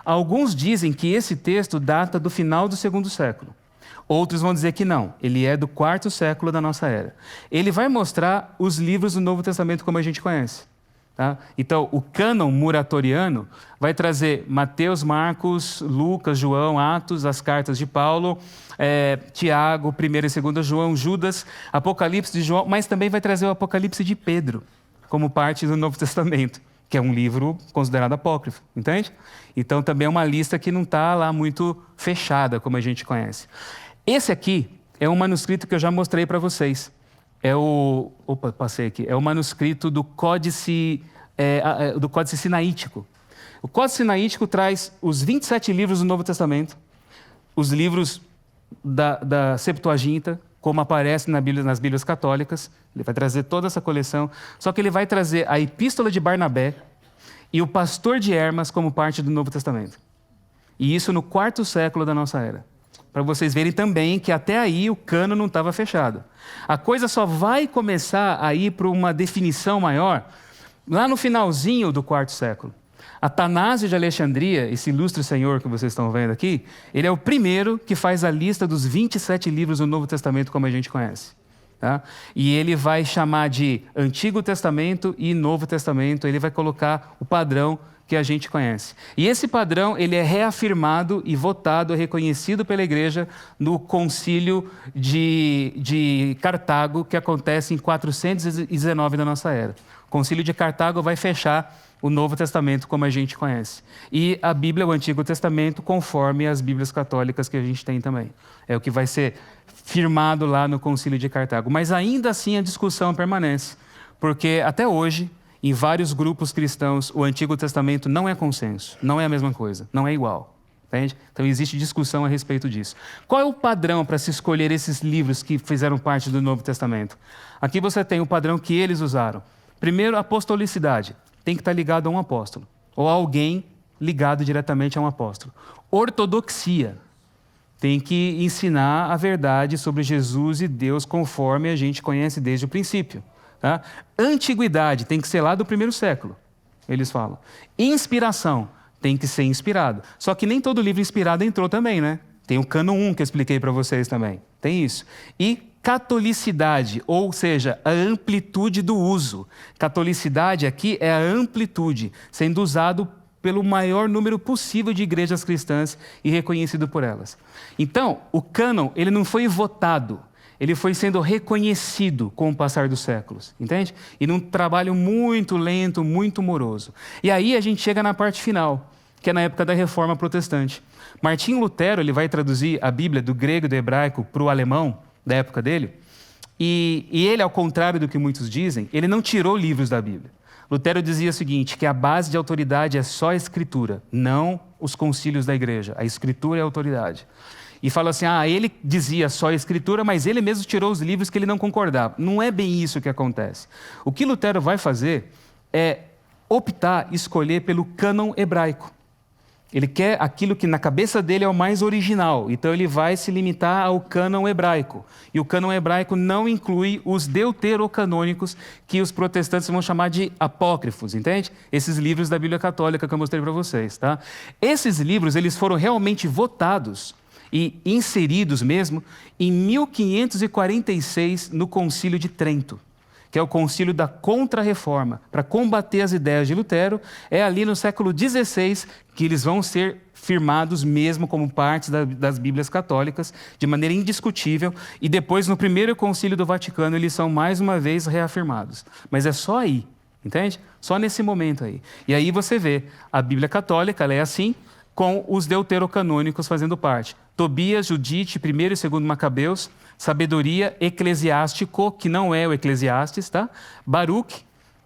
Alguns dizem que esse texto data do final do 2º século. Outros vão dizer que não, ele é do 4º século da nossa era. Ele vai mostrar os livros do Novo Testamento como a gente conhece. Tá? Então, o cânon muratoriano vai trazer Mateus, Marcos, Lucas, João, Atos, as cartas de Paulo, Tiago, 1 e 2 João, Judas, Apocalipse de João, mas também vai trazer o Apocalipse de Pedro como parte do Novo Testamento, que é um livro considerado apócrifo, entende? Então, também é uma lista que não está lá muito fechada, como a gente conhece. Esse aqui é um manuscrito que eu já mostrei para vocês. É o manuscrito do Códice Sinaítico. O Códice Sinaítico traz os 27 livros do Novo Testamento, os livros da Septuaginta, como aparece nas Bíblias católicas. Ele vai trazer toda essa coleção, só que ele vai trazer a Epístola de Barnabé e o Pastor de Hermas como parte do Novo Testamento. E isso no 4º século da nossa era. para vocês verem também que até aí o cano não estava fechado. A coisa só vai começar a ir para uma definição maior lá no finalzinho do quarto século. Atanásio de Alexandria, esse ilustre senhor que vocês estão vendo aqui, ele é o primeiro que faz a lista dos 27 livros do Novo Testamento como a gente conhece. Tá? E ele vai chamar de Antigo Testamento e Novo Testamento, ele vai colocar o padrão que a gente conhece. E esse padrão ele é reafirmado e votado, reconhecido pela igreja no concílio de Cartago, que acontece em 419 da nossa era. O concílio de Cartago vai fechar o Novo Testamento como a gente conhece. E a Bíblia, o Antigo Testamento, conforme as Bíblias católicas que a gente tem também. É o que vai ser firmado lá no concílio de Cartago. Mas ainda assim a discussão permanece, porque até hoje, em vários grupos cristãos, o Antigo Testamento não é consenso, não é a mesma coisa, não é igual. Entende? Então existe discussão a respeito disso. Qual é o padrão para se escolher esses livros que fizeram parte do Novo Testamento? Aqui você tem o padrão que eles usaram. Primeiro, apostolicidade. Tem que estar ligado a um apóstolo, ou a alguém ligado diretamente a um apóstolo. Ortodoxia. Tem que ensinar a verdade sobre Jesus e Deus conforme a gente conhece desde o princípio. Tá? Antiguidade, tem que ser lá do primeiro século, eles falam. Inspiração, tem que ser inspirado. Só que nem todo livro inspirado entrou também, né? Tem o Cânon 1 que eu expliquei para vocês também. Tem isso. E catolicidade, ou seja, a amplitude do uso. Catolicidade aqui é a amplitude, sendo usado pelo maior número possível de igrejas cristãs e reconhecido por elas. Então, o cânon, ele não foi votado, ele foi sendo reconhecido com o passar dos séculos, entende? E num trabalho muito lento, muito moroso. E aí a gente chega na parte final, que é na época da Reforma Protestante. Martim Lutero, ele vai traduzir a Bíblia do grego e do hebraico para o alemão, da época dele, e ele, ao contrário do que muitos dizem, ele não tirou livros da Bíblia. Lutero dizia o seguinte, que a base de autoridade é só a Escritura, não os concílios da igreja. A Escritura é a autoridade. E fala assim, ele dizia só a Escritura, mas ele mesmo tirou os livros que ele não concordava. Não é bem isso que acontece. O que Lutero vai fazer é optar, escolher pelo cânon hebraico. Ele quer aquilo que na cabeça dele é o mais original, então ele vai se limitar ao cânon hebraico. E o cânon hebraico não inclui os deuterocanônicos, que os protestantes vão chamar de apócrifos, entende? Esses livros da Bíblia Católica que eu mostrei para vocês, tá? Esses livros, eles foram realmente votados e inseridos mesmo em 1546 no Concílio de Trento, que é o concílio da Contra-Reforma, para combater as ideias de Lutero. É ali no século XVI que eles vão ser firmados mesmo como partes das Bíblias católicas, de maneira indiscutível, e depois no primeiro concílio do Vaticano eles são mais uma vez reafirmados. Mas é só aí, entende? Só nesse momento aí. E aí você vê, a Bíblia católica, ela é assim, com os deuterocanônicos fazendo parte. Tobias, Judite, 1º e 2º Macabeus, Sabedoria, Eclesiástico, que não é o Eclesiastes, tá? Baruque,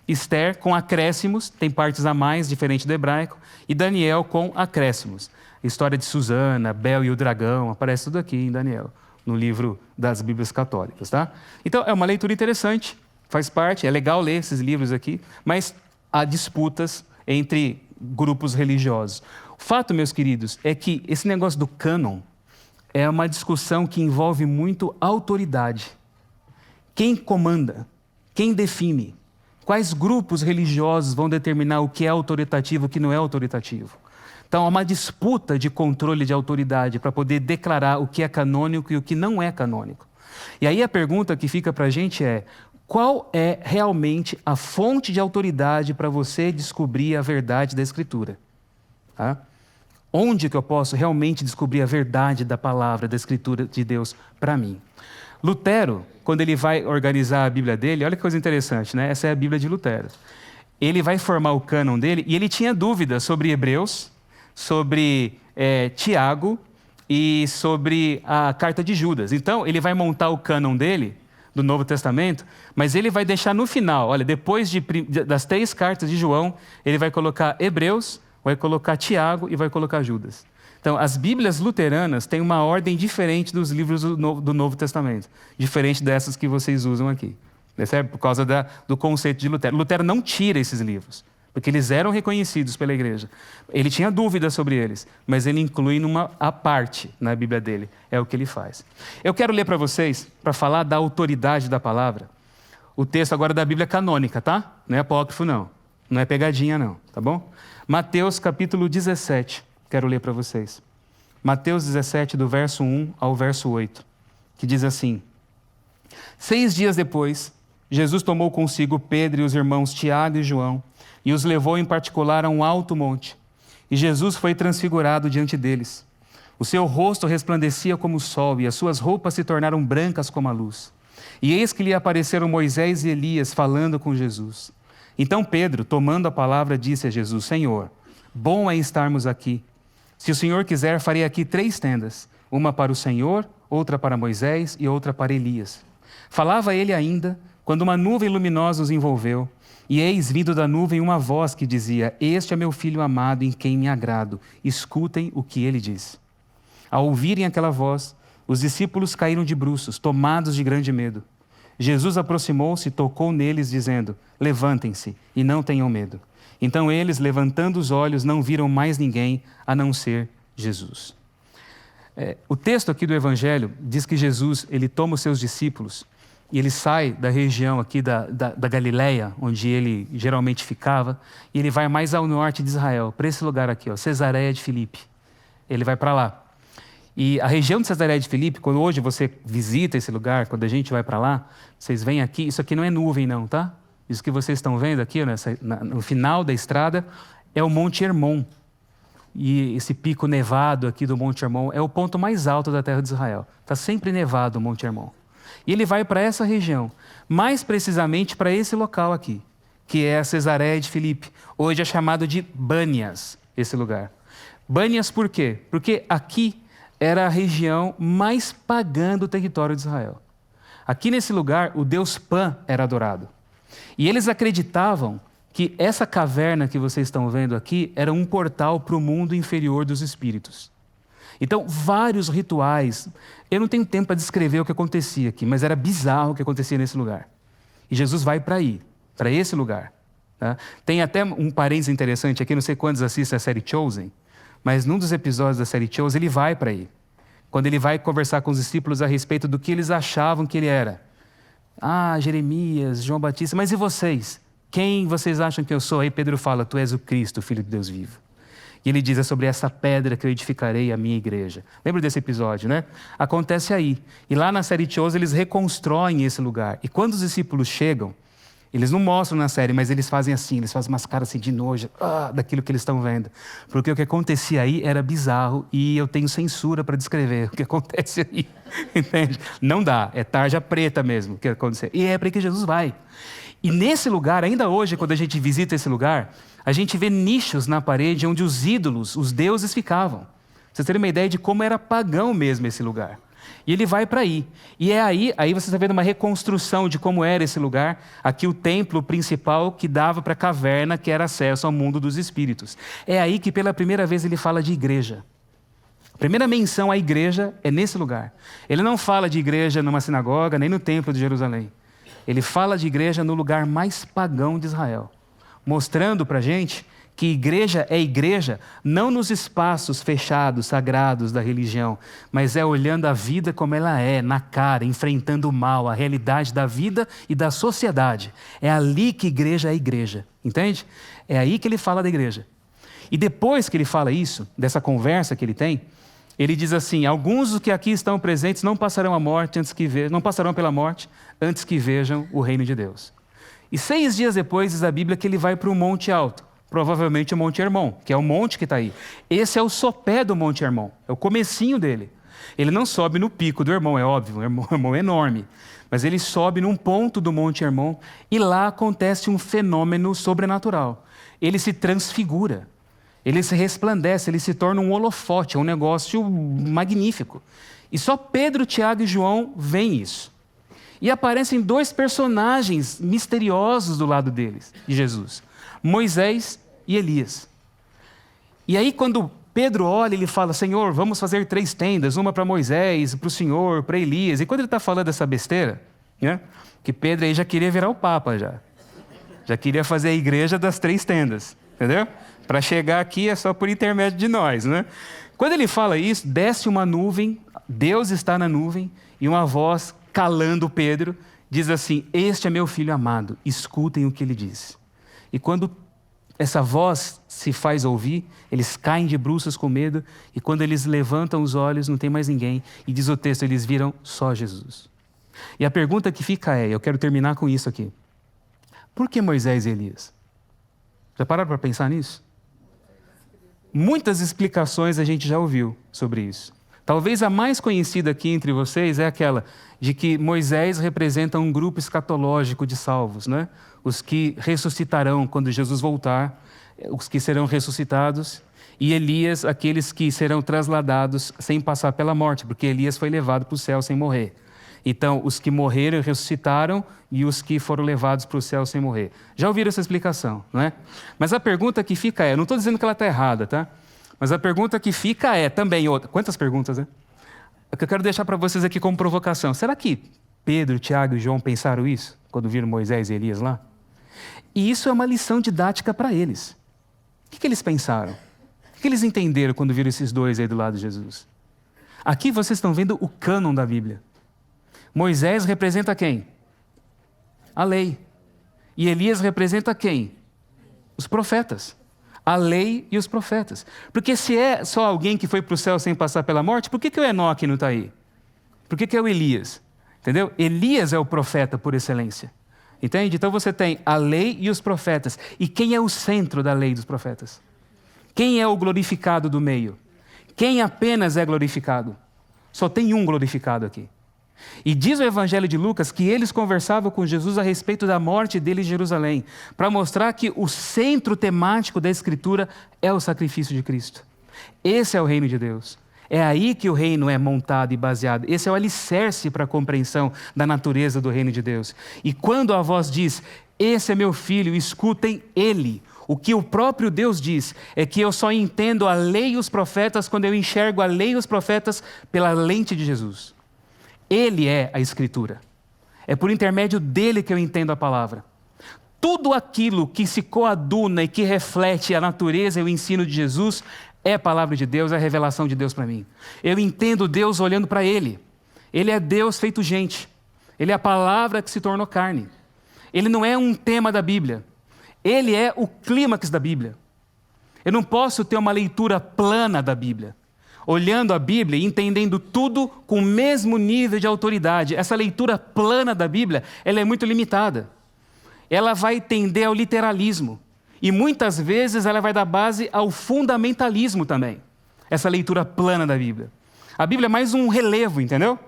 Esther com acréscimos, tem partes a mais, diferente do hebraico, e Daniel com acréscimos. História de Susana, Bel e o Dragão, aparece tudo aqui em Daniel, no livro das Bíblias católicas, tá? Então, é uma leitura interessante, faz parte, é legal ler esses livros aqui, mas há disputas entre grupos religiosos. O fato, meus queridos, é que esse negócio do cânon é uma discussão que envolve muito autoridade. Quem comanda? Quem define? Quais grupos religiosos vão determinar o que é autoritativo e o que não é autoritativo? Então, há uma disputa de controle de autoridade para poder declarar o que é canônico e o que não é canônico. E aí a pergunta que fica para a gente é, qual é realmente a fonte de autoridade para você descobrir a verdade da Escritura? Tá? Onde que eu posso realmente descobrir a verdade da palavra, da Escritura de Deus para mim? Lutero, quando ele vai organizar a Bíblia dele, olha que coisa interessante, né? Essa é a Bíblia de Lutero. Ele vai formar o cânon dele e ele tinha dúvidas sobre Hebreus, sobre Tiago e sobre a carta de Judas. Então, ele vai montar o cânon dele, do Novo Testamento, mas ele vai deixar no final, olha, depois das 3 cartas de João, ele vai colocar Hebreus, vai colocar Tiago e vai colocar Judas. Então, as Bíblias luteranas têm uma ordem diferente dos livros do Novo Testamento, diferente dessas que vocês usam aqui, percebe? Por causa do conceito de Lutero. Lutero não tira esses livros, porque eles eram reconhecidos pela igreja. Ele tinha dúvidas sobre eles, mas ele inclui à parte na Bíblia dele. É o que ele faz. Eu quero ler para vocês, para falar da autoridade da palavra, o texto agora da Bíblia canônica, tá? Não é apócrifo, não. Não é pegadinha, não, tá bom? Mateus capítulo 17, quero ler para vocês. Mateus 17, do verso 1 ao verso 8, que diz assim: 6 dias depois, Jesus tomou consigo Pedro e os irmãos Tiago e João e os levou em particular a um alto monte. E Jesus foi transfigurado diante deles. O seu rosto resplandecia como o sol e as suas roupas se tornaram brancas como a luz. E eis que lhe apareceram Moisés e Elias falando com Jesus. Então Pedro, tomando a palavra, disse a Jesus: Senhor, bom é estarmos aqui. Se o Senhor quiser, farei aqui 3 tendas, uma para o Senhor, outra para Moisés e outra para Elias. Falava ele ainda, quando uma nuvem luminosa os envolveu, e eis vindo da nuvem uma voz que dizia: Este é meu filho amado, em quem me agrado, escutem o que ele diz. Ao ouvirem aquela voz, os discípulos caíram de bruços, tomados de grande medo. Jesus aproximou-se e tocou neles, dizendo: Levantem-se e não tenham medo. Então eles, levantando os olhos, não viram mais ninguém a não ser Jesus. O texto aqui do Evangelho diz que Jesus, ele toma os seus discípulos e ele sai da região aqui da Galileia, onde ele geralmente ficava, e ele vai mais ao norte de Israel, para esse lugar aqui, Cesareia de Filipe. Ele vai para lá. E a região de Cesareia de Filipe, quando hoje você visita esse lugar, quando a gente vai para lá, vocês vêm aqui, isso aqui não é nuvem não, tá? Isso que vocês estão vendo aqui, no final da estrada, é o Monte Hermon. E esse pico nevado aqui do Monte Hermon é o ponto mais alto da terra de Israel. Está sempre nevado o Monte Hermon. E ele vai para essa região, mais precisamente para esse local aqui, que é a Cesareia de Filipe. Hoje é chamado de Bânias, esse lugar. Bânias por quê? Porque aqui era a região mais pagã do território de Israel. Aqui nesse lugar, o deus Pan era adorado. E eles acreditavam que essa caverna que vocês estão vendo aqui era um portal para o mundo inferior dos espíritos. Então, vários rituais. Eu não tenho tempo para descrever o que acontecia aqui, mas era bizarro o que acontecia nesse lugar. E Jesus vai para aí, para esse lugar. Tá? Tem até um parênteses interessante aqui, não sei quantos assistem a série Chosen, mas num dos episódios da série Chosen ele vai para aí. Quando ele vai conversar com os discípulos a respeito do que eles achavam que ele era. Ah, Jeremias, João Batista, mas e vocês? Quem vocês acham que eu sou? Aí Pedro fala: Tu és o Cristo, o Filho de Deus vivo. E ele diz: é sobre essa pedra que eu edificarei a minha igreja. Lembra desse episódio, né? Acontece aí. E lá na série Chosen eles reconstroem esse lugar. E quando os discípulos chegam, eles não mostram na série, mas eles fazem assim, eles fazem umas caras assim de nojo, daquilo que eles estão vendo. Porque o que acontecia aí era bizarro e eu tenho censura para descrever o que acontece aí. Entende? Não dá, é tarja preta mesmo o que acontece. E é para que Jesus vai. E nesse lugar, ainda hoje, quando a gente visita esse lugar, a gente vê nichos na parede onde os ídolos, os deuses ficavam. Pra vocês terem uma ideia de como era pagão mesmo esse lugar. E ele vai para aí. E é aí você está vendo uma reconstrução de como era esse lugar. Aqui o templo principal que dava para a caverna, que era acesso ao mundo dos espíritos. É aí que pela primeira vez ele fala de igreja. A primeira menção à igreja é nesse lugar. Ele não fala de igreja numa sinagoga, nem no templo de Jerusalém. Ele fala de igreja no lugar mais pagão de Israel. Mostrando para a gente que igreja é igreja, não nos espaços fechados, sagrados da religião, mas é olhando a vida como ela é, na cara, enfrentando o mal, a realidade da vida e da sociedade. É ali que igreja é igreja, entende? É aí que ele fala da igreja. E depois que ele fala isso, dessa conversa que ele tem, ele diz assim: alguns dos que aqui estão presentes não passarão não passarão pela morte antes que vejam o reino de Deus. E 6 dias depois diz a Bíblia que ele vai para o Monte Alto. Provavelmente o Monte Hermon, que é o monte que está aí. Esse é o sopé do Monte Hermon, é o comecinho dele. Ele não sobe no pico do Hermon, é óbvio, o Hermon é enorme. Mas ele sobe num ponto do Monte Hermon e lá acontece um fenômeno sobrenatural. Ele se transfigura, ele se resplandece, ele se torna um holofote, é um negócio magnífico. E só Pedro, Tiago e João veem isso. E aparecem 2 personagens misteriosos do lado deles, de Jesus: Moisés e Elias. E aí quando Pedro olha, ele fala: Senhor, vamos fazer 3 tendas, uma para Moisés, para o Senhor, para Elias. E quando ele está falando essa besteira, né, que Pedro aí já queria virar o Papa já. Já queria fazer a igreja das 3 tendas, entendeu? Para chegar aqui é só por intermédio de nós, né? Quando ele fala isso, desce uma nuvem, Deus está na nuvem, e uma voz calando Pedro, diz assim: este é meu filho amado, escutem o que ele diz. E quando essa voz se faz ouvir, eles caem de bruços com medo, e quando eles levantam os olhos, não tem mais ninguém, e diz o texto, eles viram só Jesus. E a pergunta que fica é, eu quero terminar com isso aqui: por que Moisés e Elias? Já pararam para pensar nisso? Muitas explicações a gente já ouviu sobre isso. Talvez a mais conhecida aqui entre vocês é aquela de que Moisés representa um grupo escatológico de salvos, né? Os que ressuscitarão quando Jesus voltar, os que serão ressuscitados, e Elias, aqueles que serão trasladados sem passar pela morte, porque Elias foi levado para o céu sem morrer. Então, os que morreram e ressuscitaram e os que foram levados para o céu sem morrer. Já ouviram essa explicação, não é? Mas a pergunta que fica é, não estou dizendo que ela está errada, tá? Mas a pergunta que fica é também outra. Quantas perguntas, né? O que eu quero deixar para vocês aqui como provocação. Será que Pedro, Tiago e João pensaram isso quando viram Moisés e Elias lá? E isso é uma lição didática para eles. O que eles pensaram? O que eles entenderam quando viram esses dois aí do lado de Jesus? Aqui vocês estão vendo o cânon da Bíblia. Moisés representa quem? A lei. E Elias representa quem? Os profetas. A lei e os profetas. Porque se é só alguém que foi para o céu sem passar pela morte, por que o Enoque não está aí? Por que é o Elias? Entendeu? Elias é o profeta por excelência. Entende? Então você tem a lei e os profetas. E quem é o centro da lei dos profetas? Quem é o glorificado do meio? Quem apenas é glorificado? Só tem um glorificado aqui. E diz o Evangelho de Lucas que eles conversavam com Jesus a respeito da morte dele em Jerusalém, para mostrar que o centro temático da Escritura é o sacrifício de Cristo. Esse é o reino de Deus. É aí que o reino é montado e baseado. Esse é o alicerce para a compreensão da natureza do reino de Deus. E quando a voz diz, esse é meu filho, escutem ele. O que o próprio Deus diz é que eu só entendo a lei e os profetas quando eu enxergo a lei e os profetas pela lente de Jesus. Ele é a Escritura. É por intermédio dele que eu entendo a palavra. Tudo aquilo que se coaduna e que reflete a natureza e o ensino de Jesus é a palavra de Deus, é a revelação de Deus para mim. Eu entendo Deus olhando para ele. Ele é Deus feito gente. Ele é a palavra que se tornou carne. Ele não é um tema da Bíblia. Ele é o clímax da Bíblia. Eu não posso ter uma leitura plana da Bíblia. Olhando a Bíblia e entendendo tudo com o mesmo nível de autoridade. Essa leitura plana da Bíblia, ela é muito limitada. Ela vai tender ao literalismo. E muitas vezes ela vai dar base ao fundamentalismo também. Essa leitura plana da Bíblia. A Bíblia é mais um relevo, entendeu?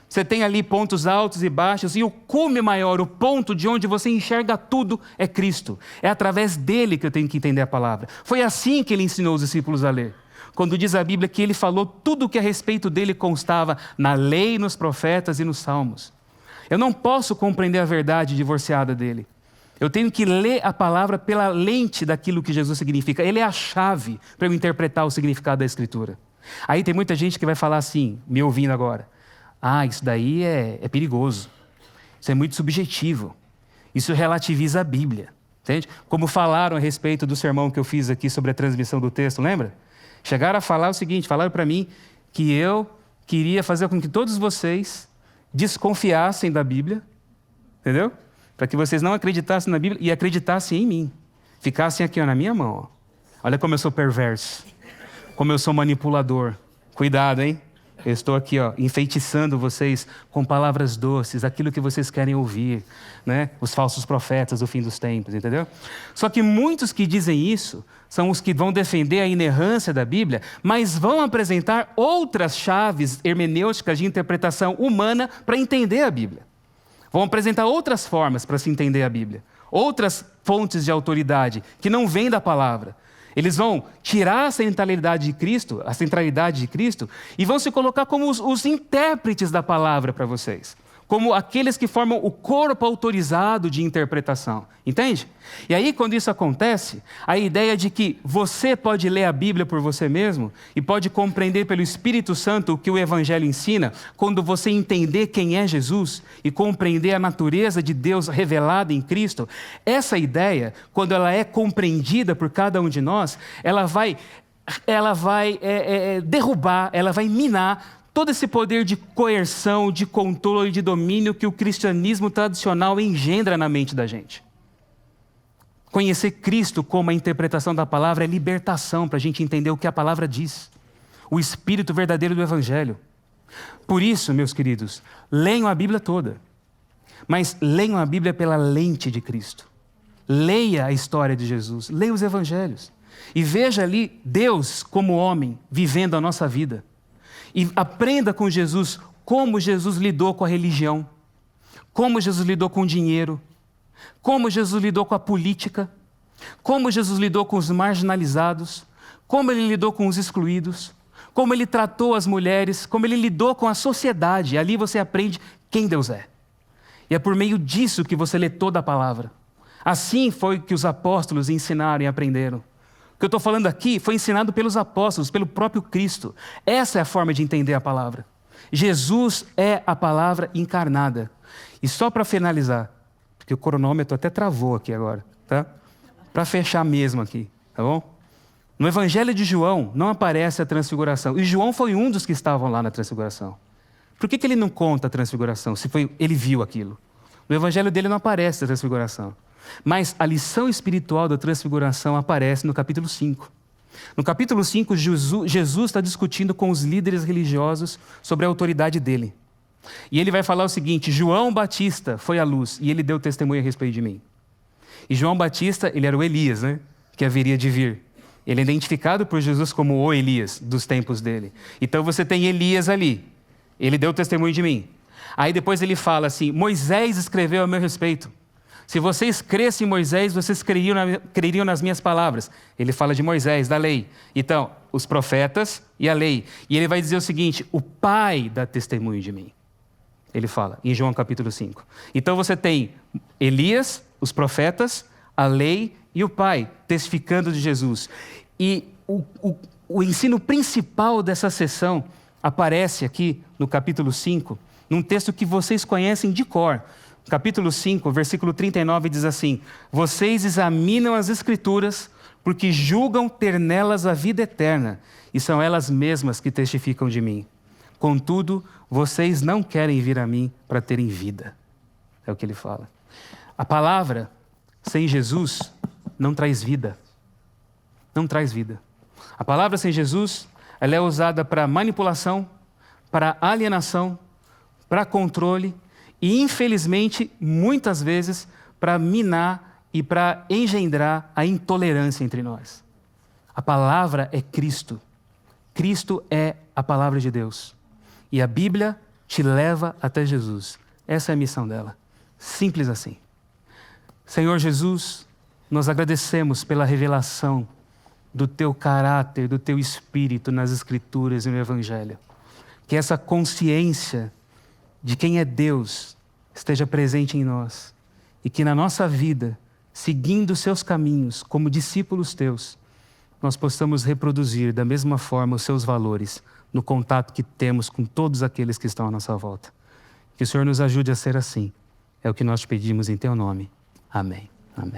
Você tem ali pontos altos e baixos, e o cume maior, o ponto de onde você enxerga tudo é Cristo. É através dele que eu tenho que entender a palavra. Foi assim que ele ensinou os discípulos a ler. Quando diz a Bíblia que ele falou tudo o que a respeito dele constava na lei, nos profetas e nos salmos. Eu não posso compreender a verdade divorciada dele. Eu tenho que ler a palavra pela lente daquilo que Jesus significa. Ele é a chave para eu interpretar o significado da Escritura. Aí tem muita gente que vai falar assim, me ouvindo agora. Ah, isso daí é perigoso. Isso é muito subjetivo. Isso relativiza a Bíblia. Entende? Como falaram a respeito do sermão que eu fiz aqui sobre a transmissão do texto, lembra? Chegaram a falar o seguinte, falaram para mim que eu queria fazer com que todos vocês desconfiassem da Bíblia, entendeu? Para que vocês não acreditassem na Bíblia e acreditassem em mim. Ficassem aqui ó, na minha mão. Ó. Olha como eu sou perverso, como eu sou manipulador. Cuidado, hein? Eu estou aqui, ó, enfeitiçando vocês com palavras doces, aquilo que vocês querem ouvir, né? Os falsos profetas do fim dos tempos, entendeu? Só que muitos que dizem isso são os que vão defender a inerrância da Bíblia, mas vão apresentar outras chaves hermenêuticas de interpretação humana para entender a Bíblia. Vão apresentar outras formas para se entender a Bíblia, outras fontes de autoridade que não vêm da palavra. Eles vão tirar a centralidade de Cristo, e vão se colocar como os intérpretes da palavra para vocês. como aqueles que formam o corpo autorizado de interpretação. Entende? E aí, quando isso acontece, a ideia de que você pode ler a Bíblia por você mesmo e pode compreender pelo Espírito Santo o que o Evangelho ensina, quando você entender quem é Jesus e compreender a natureza de Deus revelada em Cristo, essa ideia, quando ela é compreendida por cada um de nós, ela vai derrubar, ela vai minar todo esse poder de coerção, de controle, de domínio que o cristianismo tradicional engendra na mente da gente. Conhecer Cristo como a interpretação da palavra é libertação para a gente entender o que a palavra diz. O espírito verdadeiro do Evangelho. Por isso, meus queridos, leiam a Bíblia toda. Mas leiam a Bíblia pela lente de Cristo. Leia a história de Jesus. Leia os Evangelhos. E veja ali Deus como homem vivendo a nossa vida. E aprenda com Jesus como Jesus lidou com a religião, como Jesus lidou com o dinheiro, como Jesus lidou com a política, como Jesus lidou com os marginalizados, como ele lidou com os excluídos, como ele tratou as mulheres, como ele lidou com a sociedade. E ali você aprende quem Deus é. E é por meio disso que você lê toda a palavra. Assim foi que os apóstolos ensinaram e aprenderam. O que eu estou falando aqui foi ensinado pelos apóstolos, pelo próprio Cristo. Essa é a forma de entender a palavra. Jesus é a palavra encarnada. E só para finalizar, porque o cronômetro até travou aqui agora, tá? Para fechar mesmo aqui, tá bom? No Evangelho de João não aparece a transfiguração. E João foi um dos que estavam lá na transfiguração. Por que ele não conta a transfiguração, se ele viu aquilo? No Evangelho dele não aparece a transfiguração. Mas a lição espiritual da transfiguração aparece no capítulo 5. No capítulo 5, Jesus está discutindo com os líderes religiosos sobre a autoridade dele. E ele vai falar o seguinte: João Batista foi à luz e ele deu testemunho a respeito de mim. E João Batista, ele era o Elias, né? Que haveria de vir. Ele é identificado por Jesus como o Elias dos tempos dele. Então você tem Elias ali. Ele deu testemunho de mim. Aí depois ele fala assim: Moisés escreveu a meu respeito. Se vocês crescem em Moisés, vocês creriam nas minhas palavras. Ele fala de Moisés, da lei. Então, os profetas e a lei. E ele vai dizer o seguinte: o Pai dá testemunho de mim. Ele fala, em João capítulo 5. Então você tem Elias, os profetas, a lei e o Pai testificando de Jesus. E o ensino principal dessa sessão aparece aqui no capítulo 5, num texto que vocês conhecem de cor. Capítulo 5, versículo 39 diz assim: vocês examinam as Escrituras porque julgam ter nelas a vida eterna, e são elas mesmas que testificam de mim. Contudo, vocês não querem vir a mim para terem vida. É o que ele fala. A palavra, sem Jesus, não traz vida. Não traz vida. A palavra sem Jesus, ela é usada para manipulação, para alienação, para controle, e, infelizmente, muitas vezes, para minar e para engendrar a intolerância entre nós. A palavra é Cristo. Cristo é a palavra de Deus. E a Bíblia te leva até Jesus. Essa é a missão dela. Simples assim. Senhor Jesus, nós agradecemos pela revelação do Teu caráter, do Teu Espírito nas Escrituras e no Evangelho. Que essa consciência de quem é Deus esteja presente em nós e que na nossa vida, seguindo os seus caminhos como discípulos teus, nós possamos reproduzir da mesma forma os seus valores no contato que temos com todos aqueles que estão à nossa volta. Que o Senhor nos ajude a ser assim. É o que nós te pedimos em teu nome. Amém. Amém.